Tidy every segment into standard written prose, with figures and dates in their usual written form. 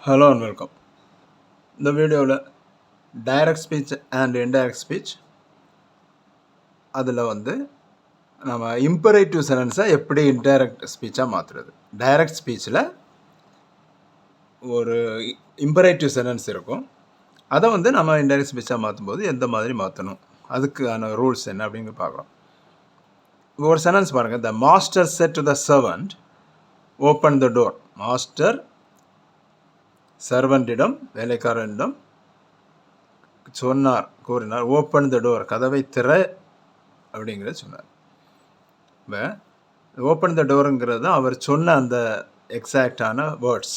Hello and welcome. இந்த வீடியோவில் direct speech and indirect speech அதில் நம்ம இம்பரேட்டிவ் சென்டென்ஸை எப்படி இன்டைரக்ட் ஸ்பீச்சாக மாற்றுறது. டைரக்ட் ஸ்பீச்சில் ஒரு இம்பரேட்டிவ் சென்டென்ஸ் இருக்கும், அதை நம்ம இன்டைரக்ட் ஸ்பீச்சாக மாற்றும்போது எந்த மாதிரி மாற்றணும், அதுக்கான ரூல்ஸ் என்ன அப்படிங்க பார்க்குறோம். ஒரு சென்டென்ஸ் பாருங்கள். The master said to the servant open the door. Master சர்வன்டிடம், வேலைக்காரனிடம் கூறினார் ஓப்பன் த டோர், கதவை திற அப்படிங்கிறத சொன்னார். இப்போ ஓப்பன் த டோருங்கிறது தான் அவர் சொன்ன அந்த எக்ஸாக்டான வேர்ட்ஸ்.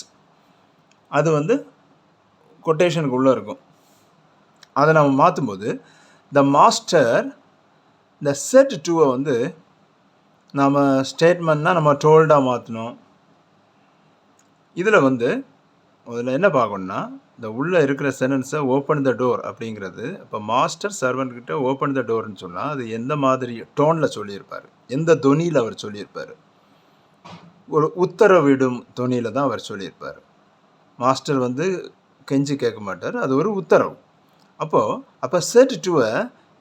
அது கொட்டேஷனுக்குள்ளே இருக்கும். அதை நம்ம மாற்றும்போது த மாஸ்டர், த செட் டூவை நம்ம ஸ்டேட்மெண்ட்னா நம்ம டோல்டாக மாற்றணும். இதில் முதல்ல என்ன பார்க்கணுன்னா, இந்த உள்ளே இருக்கிற சென்டென்ஸை ஓப்பன் த டோர் அப்படிங்கிறது, இப்போ மாஸ்டர் சர்வன்ட்கிட்ட ஓப்பன் த டோர்னு சொன்னால் அது எந்த மாதிரி டோனில் சொல்லியிருப்பார், எந்த தொனியில் அவர் சொல்லியிருப்பார். ஒரு உத்தரவிடும் தொனியில் தான் அவர் சொல்லியிருப்பார். மாஸ்டர் கெஞ்சி கேட்க மாட்டார், அது ஒரு உத்தரவு. அப்போ செட் டூவை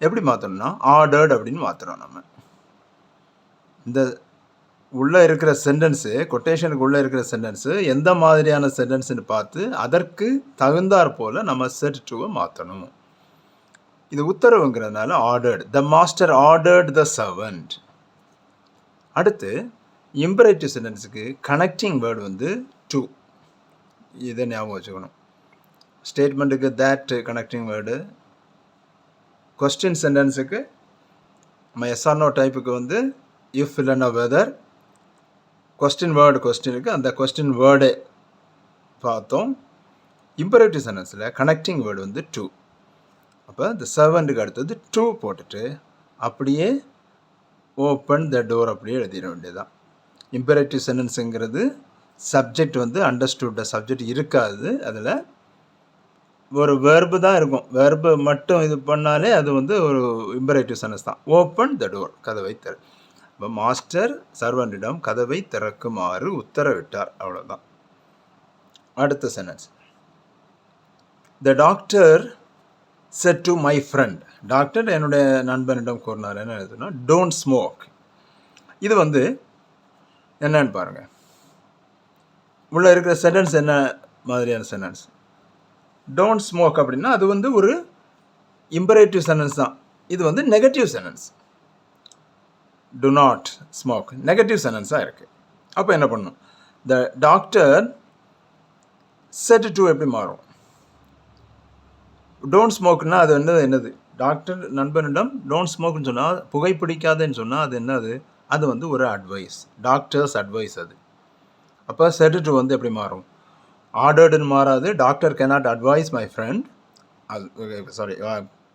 எப்படி மாற்றணும்னா ஆர்டர்ட் அப்படின்னு மாற்றுறோம். நம்ம இந்த உள்ளே இருக்கிற சென்டென்ஸு, கொட்டேஷனுக்கு உள்ளே இருக்கிற சென்டென்ஸு எந்த மாதிரியான சென்டென்ஸ்னு பார்த்து அதற்கு தகுந்தாற் போல் நம்ம செட் டூவை மாற்றணும். இது உத்தரவுங்கிறதுனால ordered. The master ordered the servant. அடுத்து இம்பரேட்டிவ் சென்டென்ஸுக்கு கனெக்டிங் வேர்டு டு. இதை ஞாபகம் வச்சுக்கணும். ஸ்டேட்மெண்ட்டுக்கு தேட் கனெக்டிங் வேர்டு. கொஸ்டின் சென்டென்ஸுக்கு நம்ம எஸ்ஆர்னோ டைப்புக்கு இஃப் இல்லைன்னா வெதர். கொஸ்டின் வேர்டு கொஸ்டினுக்கு அந்த கொஸ்டின் வேர்டே பார்த்தோம். இம்பரேட்டிவ் சென்டென்ஸில் கனெக்டிங் வேர்டு டு. அப்போ இந்த சர்வெண்ட்டுக்கு அடுத்தது டு போட்டுட்டு அப்படியே ஓப்பன் த டோர் அப்படியே எழுதிட வேண்டியதுதான். இம்பரேட்டிவ் சென்டென்ஸுங்கிறது சப்ஜெக்ட் அண்டர்ஸ்டுட் சப்ஜெக்ட் இருக்காது. அதில் ஒரு வெர்பு தான் இருக்கும். வெர்பு மட்டும் இது பண்ணாலே அது ஒரு இம்பரேட்டிவ் சென்டென்ஸ் தான். ஓப்பன் த டோர், கதவை திற. இப்போ மாஸ்டர் சர்வன்டிடம் கதவை திறக்குமாறு உத்தரவிட்டார், அவ்வளோதான். அடுத்த sentence. The doctor set to my friend. Doctor என்னுடைய நண்பனிடம் கூறினார். என்ன எழுதுனா டோன்ட் ஸ்மோக். இது என்னன்னு பாருங்கள். உள்ளே இருக்கிற சென்டென்ஸ் என்ன மாதிரியான சென்டென்ஸ்? டோன்ட் ஸ்மோக் அப்படின்னா அது ஒரு இம்பரேட்டிவ் சென்டென்ஸ் தான். இது negative sentence. do not smoke negative சென்டென்ஸாக இருக்குது. அப்போ என்ன பண்ணணும்? த டாக்டர் செட் டு எப்படி மாறும்? டோன்ட் ஸ்மோக்னா அது என்னது? டாக்டர் நண்பனிடம் டோன்ட் ஸ்மோக்னு சொன்னால், புகைப்பிடிக்காதுன்னு சொன்னால் அது என்னது? அது ஒரு அட்வைஸ், டாக்டர்ஸ் அட்வைஸ் அது. அப்போ செட் டு எப்படி மாறும்? ஆர்டர்டுன்னு மாறாது. Doctor cannot advise my friend,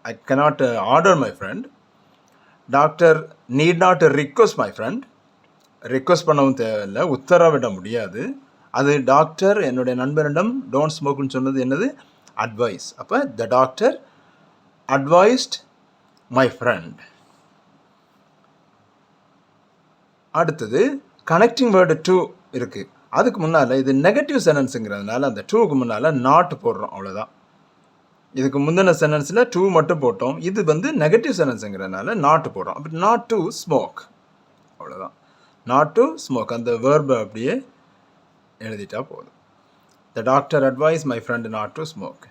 I cannot order my friend. Doctor need not request my friend. Request பண்ணவும் தேவையில்லை, உத்தரவிட முடியாது. அது டாக்டர் என்னுடைய நண்பனிடம் டோன்ட் ஸ்மோக்னு சொன்னது என்னது? அட்வைஸ். அப்போ the doctor advised my friend. அடுத்தது கனெக்டிங் வேர்டு டு இருக்குது. அதுக்கு முன்னால் இது நெகட்டிவ் சென்டென்ஸுங்கிறதுனால அந்த டூக்கு முன்னால் நாட் போடுறோம், அவ்வளோதான். இதுக்கு முந்தின சென்டென்ஸில் டூ மட்டும் போட்டோம். இது நெகட்டிவ் சென்டென்ஸுங்கிறதுனால நாட் போடுறோம். அப்படி நாட் டு ஸ்மோக், அவ்வளோதான். நாட் டு ஸ்மோக் அந்த வேர்பை அப்படியே எழுதிட்டா போதும். The doctor advice my friend not to smoke.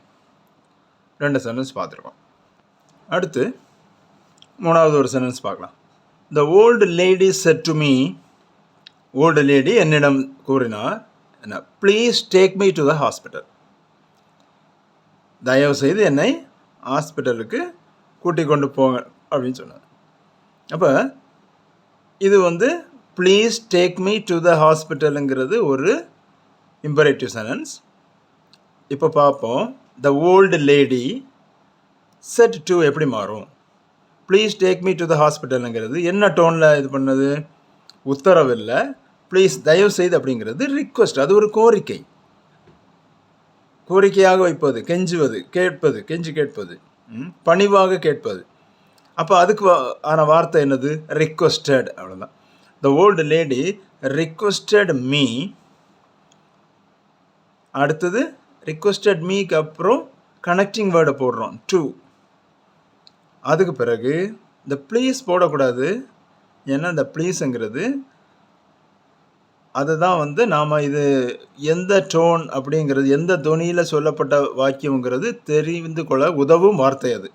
2 sentence பார்த்துருக்கோம். அடுத்து மூணாவது ஒரு சென்டென்ஸ் பார்க்கலாம். த old lady said to me. Old lady என்னிடம் கூறினார் என்ன? Please take me to the hospital. தயவு செய்து என்னை ஹாஸ்பிட்டலுக்கு கூட்டிக் கொண்டு போங்க அப்படின்னு சொன்னார். அப்போ இது please take me to the ஹாஸ்பிட்டலுங்கிறது ஒரு இம்பரேட்டிவ் சென்டென்ஸ். இப்போ பார்ப்போம். The old lady said to எப்படி மாறும்? Please take me to the ஹாஸ்பிட்டலுங்கிறது என்ன டோனில் இது பண்ணது? உத்தரவில்லை. ப்ளீஸ் தயவு செய்து அப்படிங்கிறது ரிக்வெஸ்ட், அது ஒரு கோரிக்கை. கோரிக்கையாக வைப்பது, கெஞ்சுவது, கேட்பது, கெஞ்சி கேட்பது, பணிவாக கேட்பது. அப்போ அதுக்கு ஆன வார்த்தை என்னது? ரிக்வெஸ்டட், அவ்வளோதான். த ஓல்டு லேடி ரிக்வெஸ்டட் மீ. அடுத்தது ரிக்வெஸ்டட் மீக்கு அப்புறம் கனெக்டிங் வேர்டை போடுறோம் டு. அதுக்கு பிறகு இந்த ப்ளீஸ் போடக்கூடாது. ஏன்னா இந்த ப்ளீஸுங்கிறது அதுதான் வந்து நாம் இது எந்த டோன் அப்படிங்கிறது எந்த தொனியில் சொல்லப்பட்ட வாக்கியங்கிறது தெரிந்து கொள்ள உதவும் வார்த்தை அது.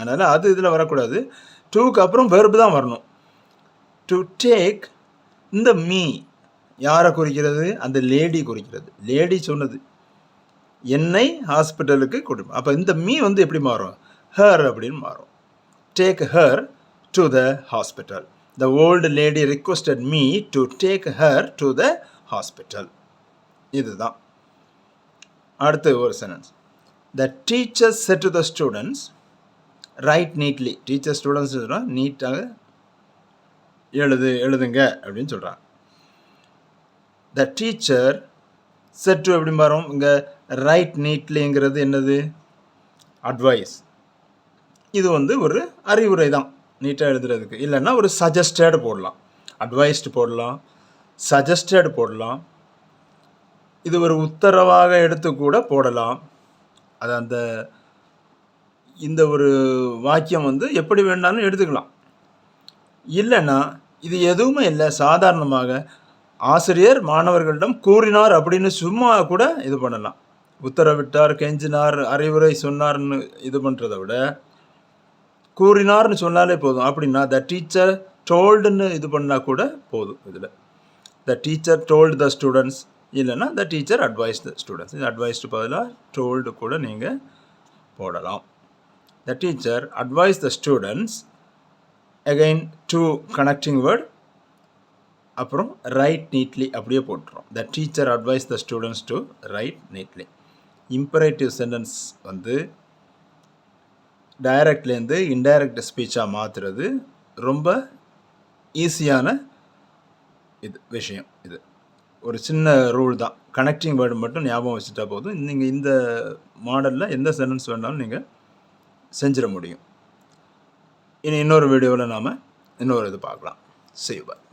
அதனால் அது இதில் வரக்கூடாது. டூக்கு அப்புறம் வெர்பு தான் வரணும். டு டேக், இந்த மீ யாரை குறிக்கிறது? அந்த லேடி குறிக்கிறது. லேடி சொன்னது என்னை ஹாஸ்பிட்டலுக்கு கொடு. அப்போ இந்த மீ வந்து எப்படி மாறும்? ஹர் அப்படின்னு மாறும். Take her to the hospital. The old lady requested me to take her to the hospital. இதுதான். அடுத்து ஒரு sentence. The teacher said to the students, write neatly. Teacher students நீட்டாக எழுதுங்க அப்படின்னு சொல்கிறாங்க. The teacher said to எப்படி வரும்? இங்கே ரைட் நீட்லிங்கிறது என்னது? அட்வைஸ். இது வந்து ஒரு அறிவுரை தான் நீட்டாக எழுதுறதுக்கு. இல்லைன்னா ஒரு சஜஸ்டட் போடலாம், அட்வைஸ்டு போடலாம், சஜஸ்டட் போடலாம். இது ஒரு உத்தரவாக எடுத்து கூட போடலாம். அது அந்த இந்த ஒரு வாக்கியம் வந்து எப்படி வேணாலும் எடுத்துக்கலாம். இல்லைன்னா இது எதுவுமே இல்லை, சாதாரணமாக ஆசிரியர் மாணவர்களிடம் கூறினார் அப்படின்னு சும்மா கூட இது பண்ணலாம். உத்தரவிட்டார், கெஞ்சினார், அறிவுரை சொன்னார்னு இது பண்ணுறதை விட கூறினார்னு சொன்னாலே போதும். அப்படின்னா த டீச்சர் டோல்டுன்னு இது பண்ணால் கூட போதும். இதில் the teacher told the students, இல்லைன்னா the teacher advise the students. இது அட்வைஸ்டு பதிலாக டோல்டு கூட நீங்கள் போடலாம். The teacher advise the students, again to connecting word, அப்புறம் ரைட் நீட்லி அப்படியே போட்டுரும். The teacher advise the students to write neatly. Imperative sentence வந்து டைரக்ட்லேருந்து இன்டைரக்ட் ஸ்பீச்சாக மாற்றுறது ரொம்ப ஈஸியான விஷயம். இது ஒரு சின்ன ரூல் தான். கனெக்டிங் வேர்டு மட்டும் ஞாபகம் வச்சுட்டா போதும். நீங்கள் இந்த மாடலில் எந்த சென்டென்ஸ் வேணாலும் நீங்கள் செஞ்சிட முடியும். இனி இன்னொரு வீடியோவில் நாம் இன்னொரு இது பார்க்கலாம். See you. Bye.